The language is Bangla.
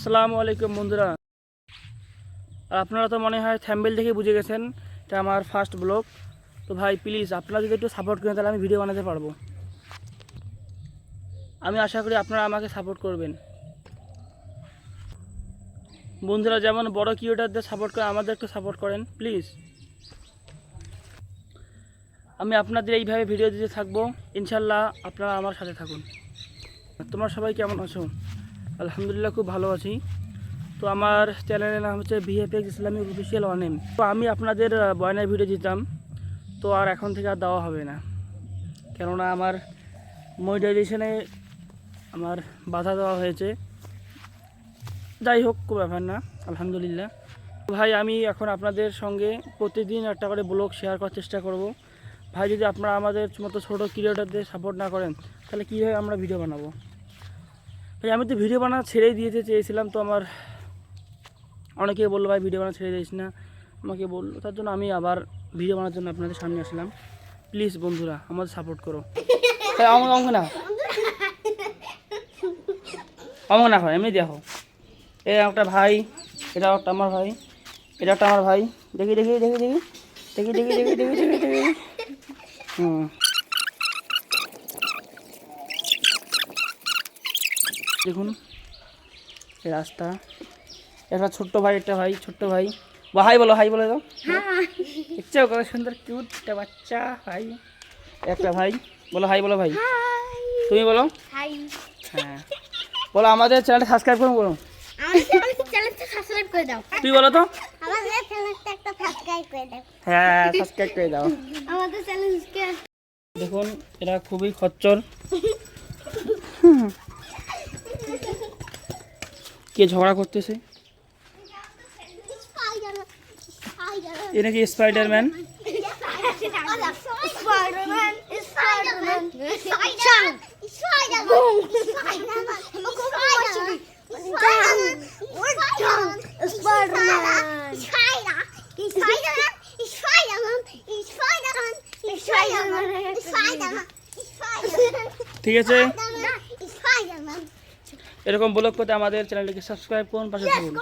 আসসালামু আলাইকুম বন্ধুরা। আর আপনারা তো মনে হয় থাম্বনেল দেখে বুঝে গেছেন এটা আমার ফার্স্ট ব্লগ। তো ভাই প্লিজ আপনারা যদি একটু সাপোর্ট করেন তাহলে আমি ভিডিও বানাতে পারবো। আমি আশা করি আপনারা আমাকে সাপোর্ট করবেন। বন্ধুরা যেমন বড় ক্রিয়েটরদের সাপোর্ট করে আমাদের একটু সাপোর্ট করেন প্লিজ। আমি আপনাদের এইভাবে ভিডিও দিতে থাকবো, ইনশাল্লাহ আপনারা আমার সাথে থাকুন। তোমরা সবাই কেমন আছো? আলহামদুলিল্লাহ খুব ভালো আছি। তো আমার চ্যানেলের নাম হচ্ছে ভিএফএক্স ইসলামিক অফিসিয়াল ওয়ানেম। তো আমি আপনাদের বয়ানের ভিডিও দিতাম, তো আর এখন থেকে আর দেওয়া হবে না, কেননা আমার মনিটাইজেশনে আমার বাধা দেওয়া হয়েছে। যাই হোক, কোনো ব্যাপার না, আলহামদুলিল্লাহ। ভাই আমি এখন আপনাদের সঙ্গে প্রতিদিন একটা করে ব্লগ শেয়ার করার চেষ্টা করব। ভাই যদি আপনারা আমাদের মতো ছোটো ক্রিয়েটরদের সাপোর্ট না করেন তাহলে কীভাবে আমরা ভিডিও বানাবো? ভাই আমি তো ভিডিও বানা ছেড়েই দিতে চেয়েছিলাম, তো আমার অনেকে বললো ভাই ভিডিও বানা ছেড়ে দিস না, আমাকে বললো, তার জন্য আমি আবার ভিডিও বানার জন্য আপনাদের সামনে আসলাম। প্লিজ বন্ধুরা আমাদের সাপোর্ট করো। অঙ্গ না অঙ্গ না হয় এমনি দেখো, এই একটা ভাই, এটা একটা আমার ভাই, এটা একটা আমার ভাই। দেখি দেখি দেখি দেখি দেখি দেখি দেখি দেখি দেখি দেখি দেখুন এই রাস্তা। একটা ছোট্ট ভাই, একটা ভাই, ছোট্ট ভাই। হাই বলো, হাই বলে দাও। ইচ্ছা কত সুন্দর কিউট একটা বাচ্চা ভাই। একটা ভাই বলো, হাই বলো ভাই। তুমি বলো হাই। হ্যাঁ বলো আমাদের চ্যানেলটা সাবস্ক্রাইব করুন, বলো তুই বলো তো। হ্যাঁ সাবস্ক্রাইব করে দাও। দেখুন এরা খুবই খচ্চর। কে ঝগড়া করতেছে? এ নাকি স্পাইডারম্যান। ঠিক আছে, এরকম ব্লগ পেতে আমাদের চ্যানেলটিকে সাবস্ক্রাইব করুন, পাশে থাকুন।